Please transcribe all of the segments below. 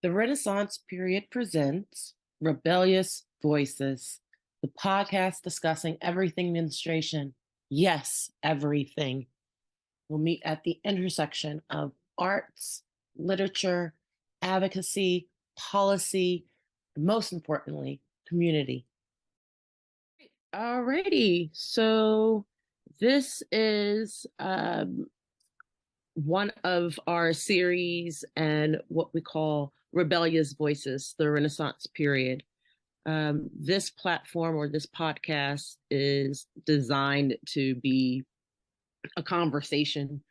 The Renaissance period presents Rebellious Voices, the podcast discussing everything menstruation. Yes, everything. We'll meet at the intersection of arts, literature, advocacy, policy, and most importantly, community. Alrighty, so this is one of our series and what we call Rebellious Voices, the Renaissance period. This platform or this podcast is designed to be a conversation,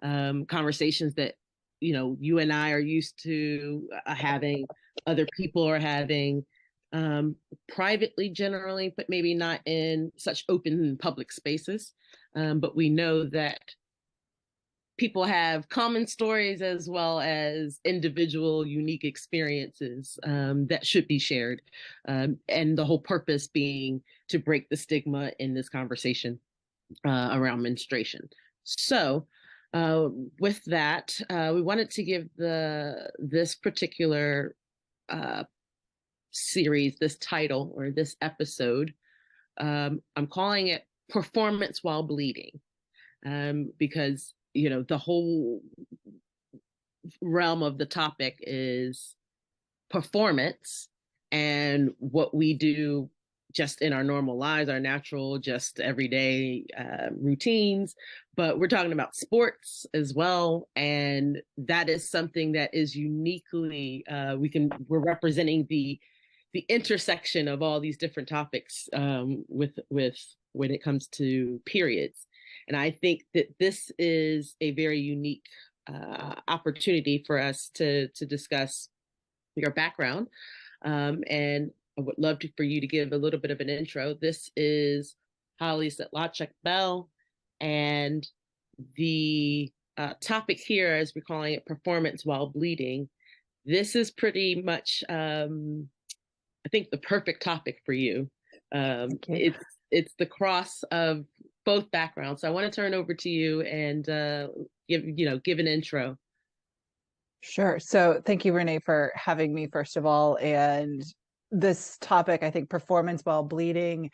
conversations that, you and I are used to having, other people are having, privately generally, but maybe not in such open public spaces. But we know that people have common stories as well as individual unique experiences that should be shared. And the whole purpose being to break the stigma in this conversation around menstruation. So with that, we wanted to give this particular series, this title or this episode, I'm calling it Performance While Bleeding, because the whole realm of the topic is performance and what we do just in our normal lives, our natural, just everyday routines. But we're talking about sports as well. And that is something that is uniquely, we're representing the intersection of all these different topics with when it comes to periods. And I think that this is a very unique opportunity for us to discuss your background. And I would love for you to give a little bit of an intro. This is Holly Sedlacek-Bell, and the topic here, as we're calling it, performance while bleeding. This is pretty much, I think, the perfect topic for you. It's the cross of both backgrounds. So I want to turn over to you and give an intro. Sure. So thank you, Renee, for having me, first of all. And this topic, I think, performance while bleeding,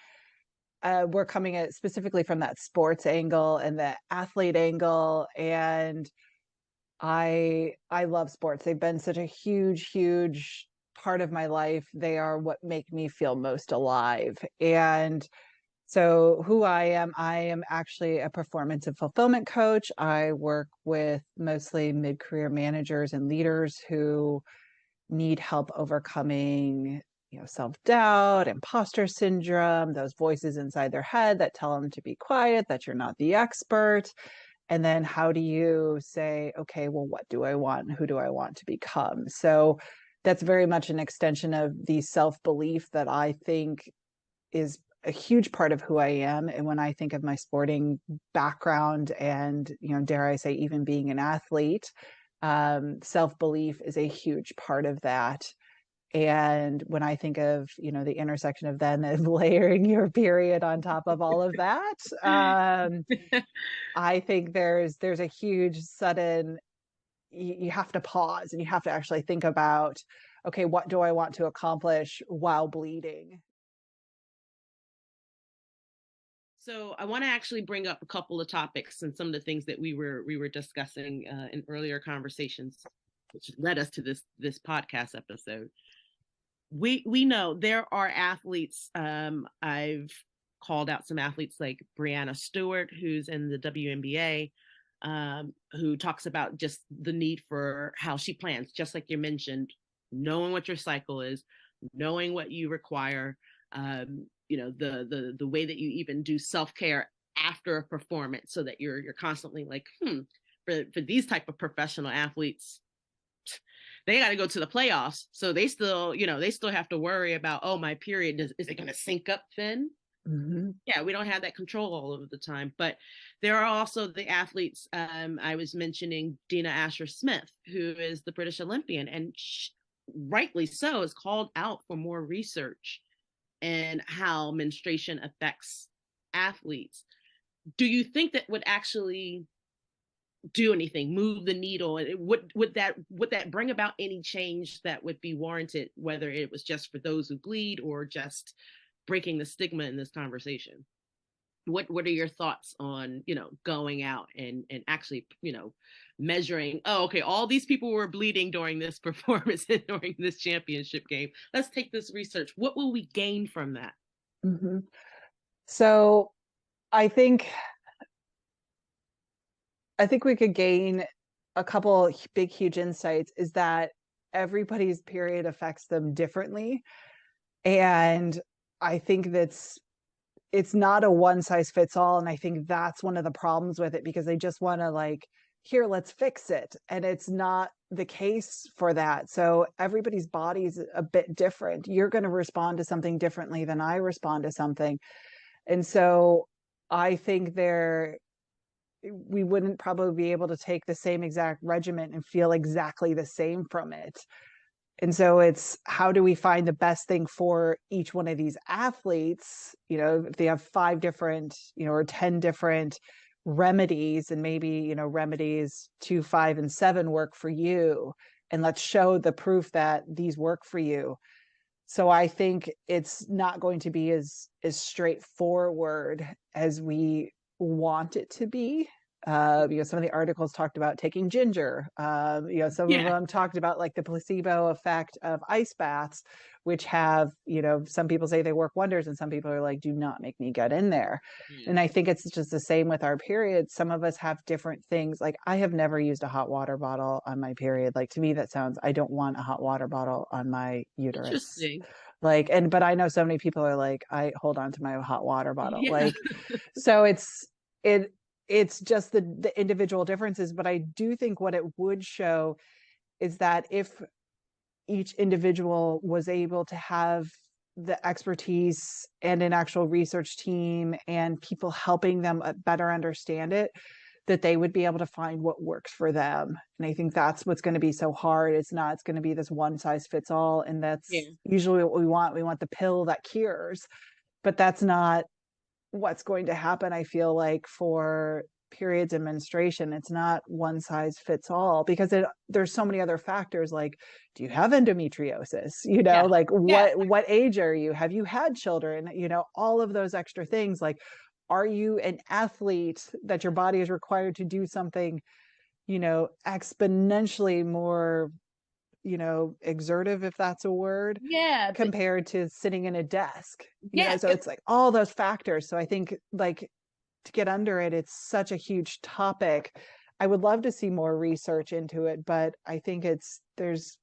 we're coming at specifically from that sports angle and the athlete angle. And I love sports. They've been such a huge part of my life. They are what make me feel most alive. And so who I am actually a performance and fulfillment coach. I work with mostly mid-career managers and leaders who need help overcoming, self-doubt, imposter syndrome, those voices inside their head that tell them to be quiet, that you're not the expert. And then how do you say, okay, well, what do I want? Who do I want to become? So that's very much an extension of the self-belief that I think is a huge part of who I am. And when I think of my sporting background and, dare I say, even being an athlete, self-belief is a huge part of that. And when I think of, the intersection of then and layering your period on top of all of that, I think there's a huge sudden, you have to pause and you have to actually think about, okay, what do I want to accomplish while bleeding? So I want to actually bring up a couple of topics and some of the things that we were discussing in earlier conversations, which led us to this podcast episode. We know there are athletes. I've called out some athletes like Brianna Stewart, who's in the WNBA, who talks about just the need for how she plans, just like you mentioned, knowing what your cycle is, knowing what you require. The way that you even do self-care after a performance, so that you're constantly like, for these type of professional athletes, they got to go to the playoffs, so they still have to worry about, oh, my period is it going to sync up then? Mm-hmm. Yeah, we don't have that control all of the time. But there are also the athletes. I was mentioning Dina Asher-Smith, who is the British Olympian, and rightly so, is called out for more research and how menstruation affects athletes. Do you think that would actually do anything, move the needle? And would that bring about any change that would be warranted, whether it was just for those who bleed or just breaking the stigma in this conversation? What are your thoughts on, going out and actually, measuring, oh, okay, all these people were bleeding during this performance and during this championship game. Let's take this research. What will we gain from that? Mhm. So I think we could gain a couple big, huge insights. Is that everybody's period affects them differently, and I think it's not a one size fits all. And I think that's one of the problems with it, because they just want to, like, here, let's fix it. And it's not the case for that. So everybody's body's a bit different. You're going to respond to something differently than I respond to something. And so I think we wouldn't probably be able to take the same exact regimen and feel exactly the same from it. And so it's, how do we find the best thing for each one of these athletes? If they have 5 different, or 10 different remedies, and maybe, remedies 2, 5, and 7 work for you. And let's show the proof that these work for you. So I think it's not going to be as straightforward as we want it to be. Some of the articles talked about taking ginger. Some of Yeah. them talked about, like, the placebo effect of ice baths, which have, some people say they work wonders, and some people are like, do not make me get in there. And I think it's just the same with our periods. Some of us have different things. Like, I have never used a hot water bottle on my period. Like, to me, that sounds, I don't want a hot water bottle on my uterus. Interesting. Like, but I know so many people are like, I hold on to my hot water bottle. Yeah. Like, so it it's just the individual differences. But I do think what it would show is that if each individual was able to have the expertise and an actual research team and people helping them better understand it, that they would be able to find what works for them. And I think that's what's going to be so hard. It's going to be this one size fits all. And that's Yeah. usually what we want. We want the pill that cures, but that's not what's going to happen. I feel like for periods and menstruation, it's not one size fits all, because there's so many other factors. Like, do you have endometriosis? Yeah. Like, Yeah. what age are you? Have you had children? All of those extra things. Like, are you an athlete that your body is required to do something, exponentially more, exertive, if that's a word, Yeah. compared to sitting in a desk? Yeah. So it's like all those factors. So I think, like, to get under it, it's such a huge topic. I would love to see more research into it, but I think there's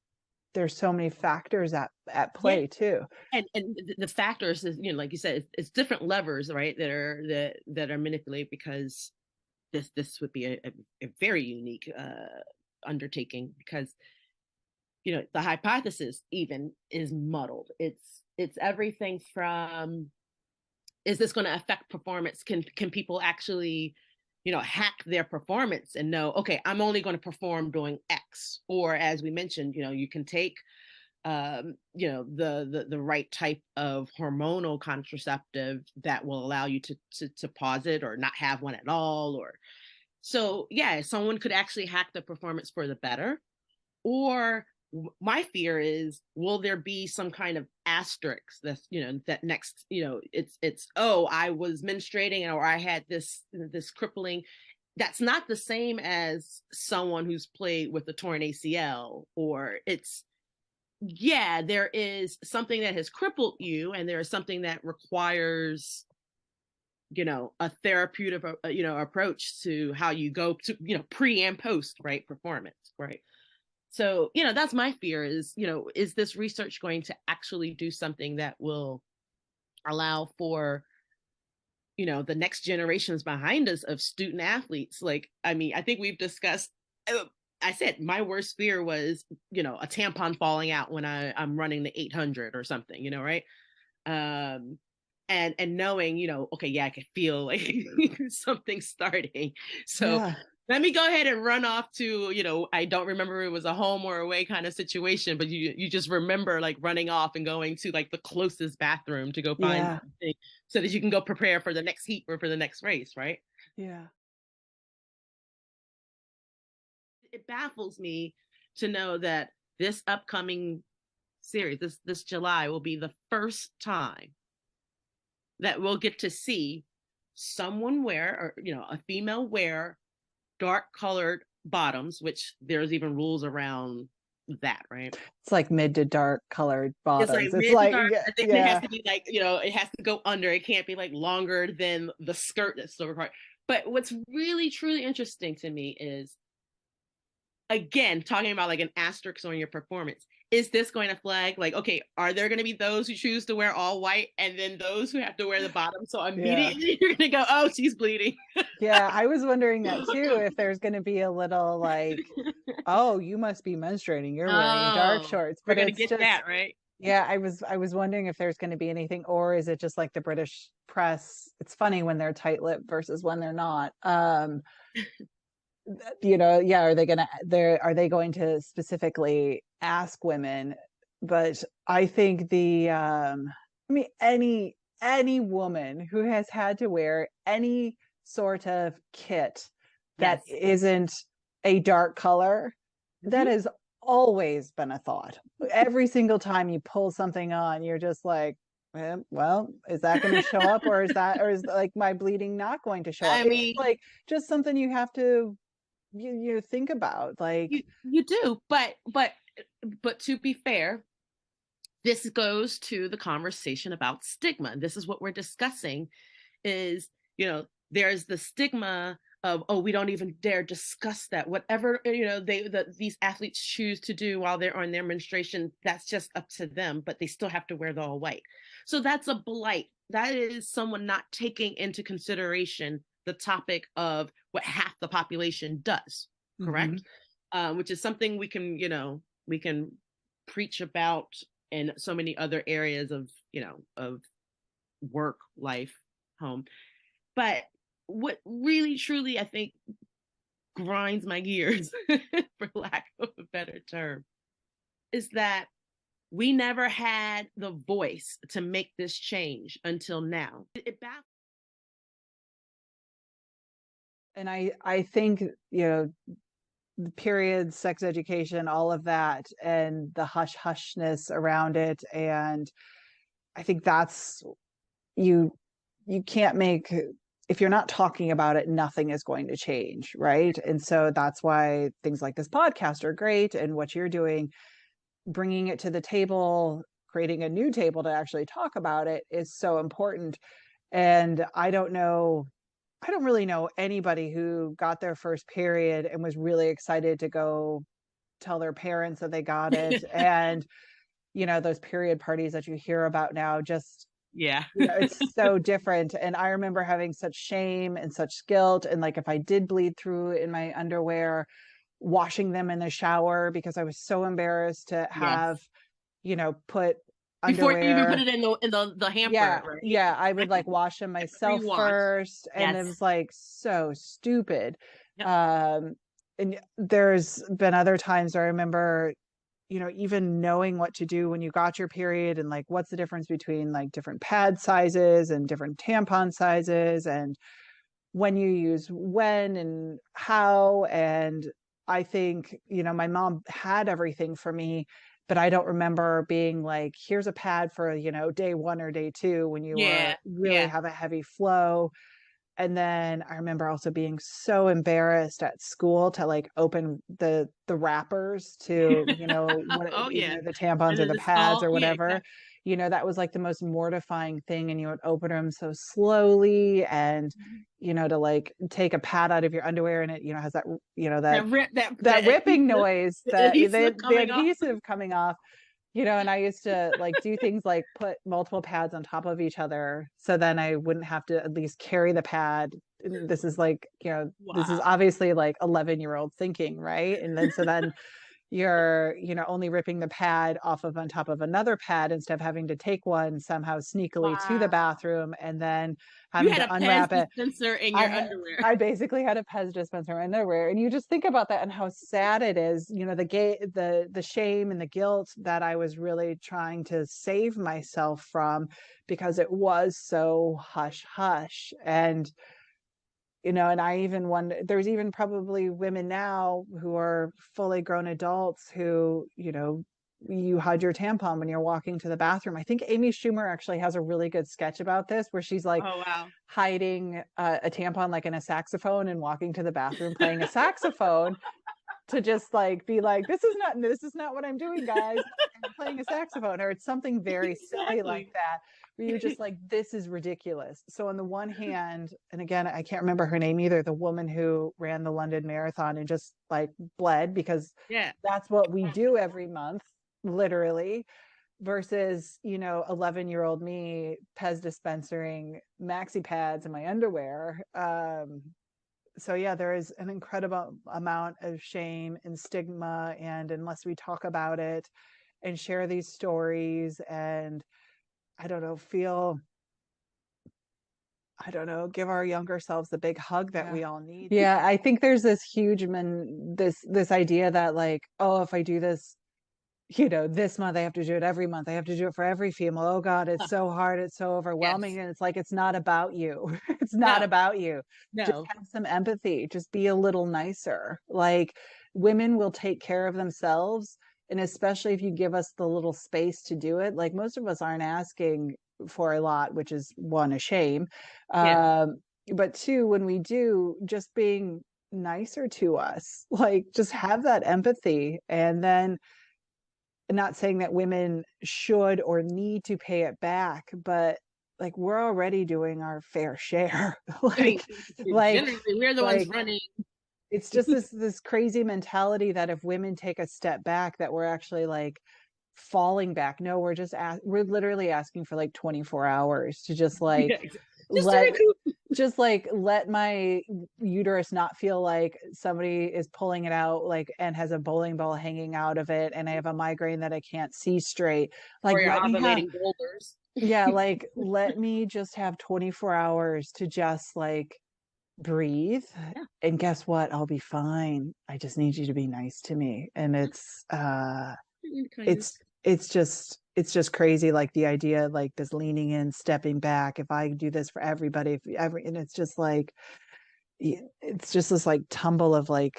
so many factors at Yeah. play too. And the factors is, like you said, it's different levers, right, that are manipulated, because this would be a very unique undertaking, because the hypothesis even is muddled. It's everything from, is this going to affect performance? Can people actually hack their performance and know, okay, I'm only going to perform doing X? Or, as we mentioned, you can take the right type of hormonal contraceptive that will allow you to pause it or not have one at all. Or, so yeah, someone could actually hack the performance for the better. Or my fear is, will there be some kind of asterisk that's, that next, it's, oh, I was menstruating, or I had this crippling. That's not the same as someone who's played with a torn ACL. Or it's, yeah, there is something that has crippled you, and there is something that requires, a therapeutic, approach to how you go to, pre and post, right, performance, right? So, that's my fear is, is this research going to actually do something that will allow for, the next generations behind us of student athletes? Like, I mean, I think we've discussed, I said my worst fear was, a tampon falling out when I'm running the 800 or something, right? Um, and knowing, okay, yeah, I could feel like something starting. So Yeah. let me go ahead and run off to, I don't remember if it was a home or away kind of situation, but you just remember, like, running off and going to, like, the closest bathroom to go find Yeah. something so that you can go prepare for the next heat or for the next race, right? Yeah. it baffles me to know that this upcoming series, this July, will be the first time that we'll get to see someone wear, or a female wear dark colored bottoms, which there's even rules around that, right? It's like mid to dark colored It's like bottoms. It's mid to like, dark. yeah, I think it has yeah. to be like, it has to go under. It can't be like longer than the skirt that's so required. But what's really, truly interesting to me is, again, talking about like an asterisk on your performance. Is this going to flag like, okay, are there going to be those who choose to wear all white and then those who have to wear the bottom? So Yeah. immediately you're going to go, oh, she's bleeding. Yeah, I was wondering that too, if there's going to be a little like, oh, you must be menstruating. You're wearing dark Oh, shorts. we're But going to it's get just, that, right? yeah, I was wondering if there's going to be anything, or is it just like the British press? It's funny when they're tight-lipped versus when they're not. Yeah, are they going to specifically ask women? But I think I mean, any woman who has had to wear any sort of kit that Yes. isn't a dark color, that Mm-hmm. has always been a thought. Every single time you pull something on, you're just like, well, is that going to show up, or is like my bleeding not going to show up? I It's mean, like just something you have to think about, like. you do, but to be fair, this goes to the conversation about stigma. This is what we're discussing is, there's the stigma of, oh, we don't even dare discuss that. Whatever, these athletes choose to do while they're on their menstruation, that's just up to them, but they still have to wear the all white. So that's a blight. That is someone not taking into consideration the topic of what half the population does, Mhm. correct? Which is something we can preach about in so many other areas of work, life, home. But what really truly I think grinds my gears, for lack of a better term, is that we never had the voice to make this change until now. And I think, the period, sex education, all of that, and the hush hushness around it, and I think that's, you you can't make, if you're not talking about it, nothing is going to change, right? And so that's why things like this podcast are great, and what you're doing, bringing it to the table, creating a new table to actually talk about it, is so important. And I don't really know anybody who got their first period and was really excited to go tell their parents that they got it. And, those period parties that you hear about now, just, Yeah. it's so different. And I remember having such shame and such guilt. And like, if I did bleed through in my underwear, washing them in the shower because I was so embarrassed to Yes. have, put Before you even put underwear. it in the hamper, Yeah, right? yeah, I would like wash them myself Pre-wash. first, and it Yes. was like so stupid. Yep. Um, and there's been other times where I remember, even knowing what to do when you got your period, and like what's the difference between like different pad sizes and different tampon sizes, and when you use when and how. And I think, my mom had everything for me, but I don't remember being like, here's a pad for, day one or day two when you Yeah. are really Yeah. have a heavy flow. And then I remember also being so embarrassed at school to like open the wrappers to, what, Oh yeah. either the tampons And or then the the pads small, or yeah, whatever. exactly. That was like the most mortifying thing. And you would open them so slowly, and, to like take a pad out of your underwear, and it, has that, That rip, that that ripping adhesive, noise, the that adhesive the coming off. adhesive coming off. And I used to like do things like put multiple pads on top of each other, so then I wouldn't have to at least carry the pad. And this is like, this is Wow. obviously like 11-year-old thinking, right? And then so then you're, only ripping the pad off of on top of another pad, instead of having to take one somehow sneakily to the Wow. bathroom and then You having had to a Pez unwrap it. dispenser in your I underwear. I basically had a Pez dispenser in underwear, and you just think about that and how sad it is. The shame and the guilt that I was really trying to save myself from, because it was so hush hush. And and I even wonder, there's even probably women now who are fully grown adults who, you hide your tampon when you're walking to the bathroom. I think Amy Schumer actually has a really good sketch about this where she's like Oh, wow. hiding a tampon like in a saxophone and walking to the bathroom playing a saxophone to just like be like, this is not what I'm doing, guys. I'm playing a saxophone, or it's something very silly like that, where you're just like, this is ridiculous. So on the one hand, and again, I can't remember her name either, the woman who ran the London Marathon and just like bled because that's what we do every month, literally, versus 11-year-old me Pez dispensing maxi pads in my underwear. So yeah, there is an incredible amount of shame and stigma, and unless we talk about it and share these stories and give our younger selves the big hug that we all need. Yeah, I think there's this huge this idea that like, oh, if I do this, this month I have to do it every month. I have to do it for every female. Oh God, it's so hard. It's so overwhelming. And it's like, it's not about you. It's not about you. Just have some empathy. Just be a little nicer. Like, women will take care of themselves. And especially if you give us the little space to do it, like most of us aren't asking for a lot, which is one, a shame. But two, when we do, just being nicer to us, like just have that empathy. And then, not saying that women should or need to pay it back, but like we're already doing our fair share. Generally, we're the ones running. It's just this crazy mentality that if women take a step back, that we're actually like falling back. No, we're literally asking for like 24 hours to just like let my uterus not feel like somebody is pulling it out, like, and has a bowling ball hanging out of it, and I have a migraine that I can't see straight. Like, or you're ovulating boulders. Yeah, like let me just have 24 hours to just like breathe. And guess what? I'll be fine. I just need you to be nice to me. And it's just crazy, like the idea, like this leaning in, stepping back, if I do this for everybody, and it's just like, it's just this like tumble of like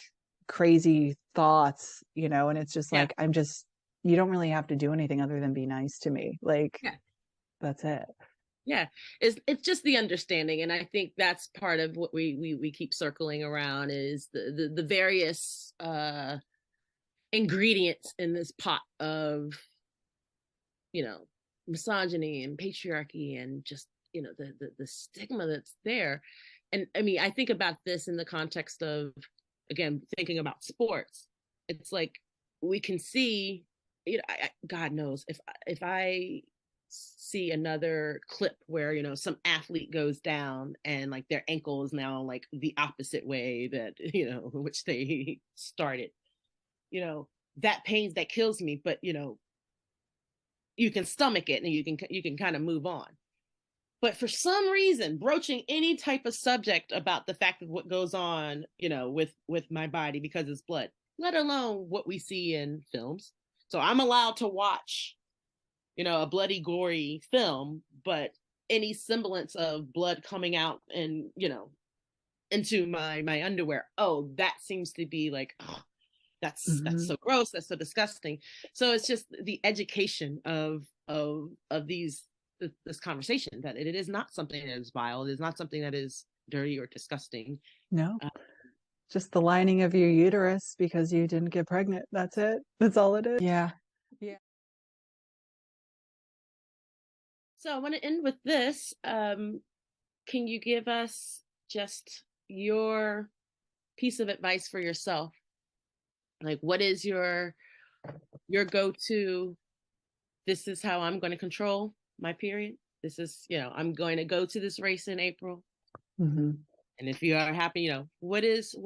crazy thoughts, and it's just like, you don't really have to do anything other than be nice to me. Like, that's it. It's just the understanding, and I think that's part of what we keep circling around is the various ingredients in this pot of misogyny and patriarchy and just the stigma that's there. And I mean, I think about this in the context of, again, thinking about sports. It's like we can see, God knows, if I see another clip where some athlete goes down and like their ankle is now like the opposite way that which they started, that pains, that kills me, but you can stomach it and you can kind of move on. But for some reason, broaching any type of subject about the fact of what goes on with my body because it's blood, let alone what we see in films. So I'm allowed to watch a bloody, gory film, but any semblance of blood coming out and into my underwear, oh, that seems to be like, oh, that's so gross, that's so disgusting. So it's just the education of this conversation, that it is not something that is vile, it is not something that is dirty or disgusting. No, just the lining of your uterus because you didn't get pregnant. That's it. That's all it is. Yeah. So I want to end with this. Can you give us just your piece of advice for yourself? Like, what is your go-to, this is how I'm going to control my period. This is, I'm going to go to this race in April. And if you are happy, what is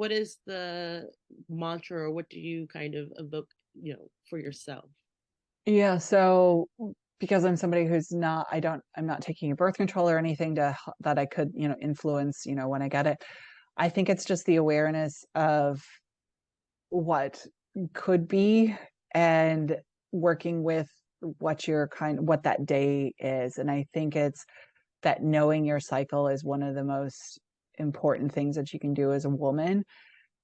the mantra, or what do you kind of evoke, for yourself? Yeah. So because I'm somebody who's I'm not taking a birth control or anything that I could, influence, when I get it. I think it's just the awareness of what could be and working with what that day is. And I think it's that knowing your cycle is one of the most important things that you can do as a woman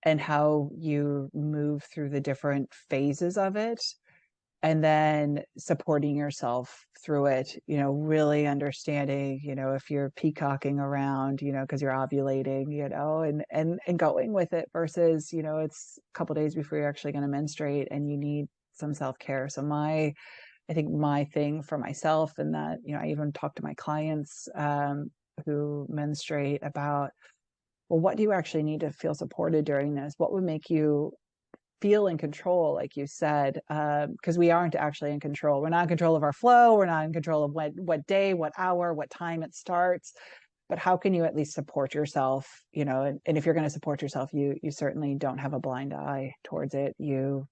and how you move through the different phases of it, and then supporting yourself through it, really understanding, if you're peacocking around, because you're ovulating, and going with it versus, it's a couple days before you're actually going to menstruate and you need some self-care. So I think my thing for myself, and that, I even talk to my clients who menstruate about, well, what do you actually need to feel supported during this? What would make you feel in control, like you said, because we aren't actually in control. We're not in control of our flow. We're not in control of what day, what hour, what time it starts. But how can you at least support yourself? And if you're going to support yourself, you certainly don't have a blind eye towards it. You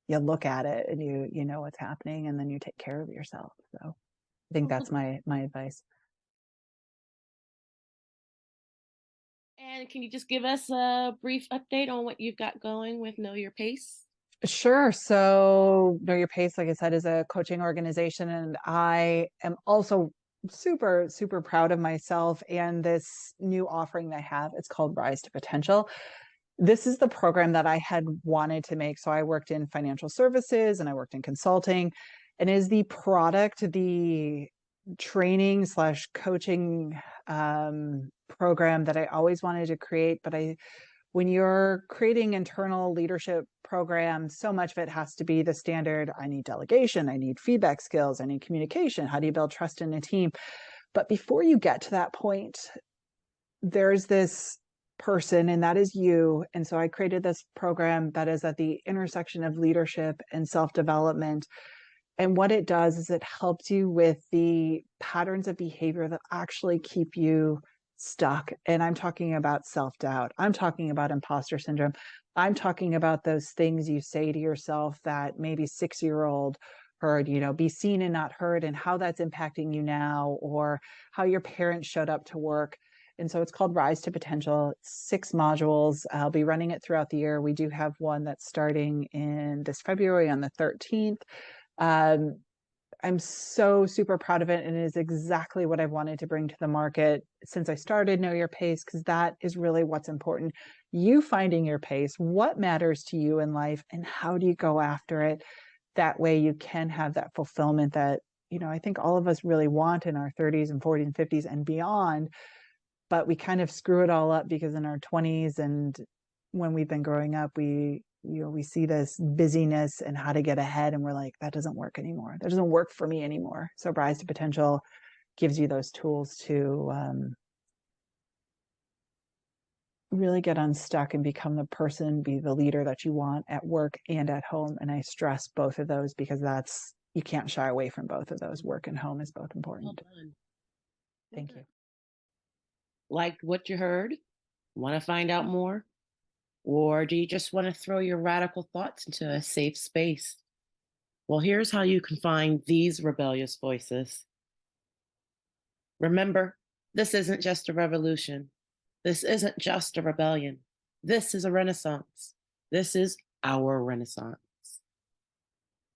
look at it and you know what's happening, and then you take care of yourself. So I think that's my advice. And can you just give us a brief update on what you've got going with Know Your Pace? Sure. So Know Your Pace, like I said, is a coaching organization, and I am also super, super proud of myself and this new offering that I have. It's called Rise to Potential. This is the program that I had wanted to make. So I worked in financial services and I worked in consulting, and is the product, the training slash coaching program that I always wanted to create. But when you're creating internal leadership programs, so much of it has to be the standard. I need delegation, I need feedback skills, I need communication. How do you build trust in a team? But before you get to that point, there's this person, and that is you. And so I created this program that is at the intersection of leadership and self-development. And what it does is it helps you with the patterns of behavior that actually keep you stuck. And I'm talking about self-doubt. I'm talking about imposter syndrome. I'm talking about those things you say to yourself that maybe 6-year-old heard, be seen and not heard, and how that's impacting you now, or how your parents showed up to work. And so it's called Rise to Potential. It's 6 modules. I'll be running it throughout the year. We do have one that's starting in this February on the 13th. I'm so super proud of it, and it is exactly what I've wanted to bring to the market since I started Know Your Pace, because that is really what's important. You finding your pace, what matters to you in life, and how do you go after it? That way you can have that fulfillment that, I think all of us really want in our 30s and 40s and 50s and beyond, but we kind of screw it all up because in our 20s and when we've been growing up, we see this busyness and how to get ahead, and we're like, that doesn't work anymore. That doesn't work for me anymore. So Rise to Potential gives you those tools to really get unstuck and become the person, be the leader that you want at work and at home. And I stress both of those because you can't shy away from both of those. Work and home is both important. Well done. Thank you. Liked what you heard? Want to find out more? Or do you just want to throw your radical thoughts into a safe space? Well, here's how you can find these rebellious voices. Remember, this isn't just a revolution. This isn't just a rebellion. This is a renaissance. This is our renaissance.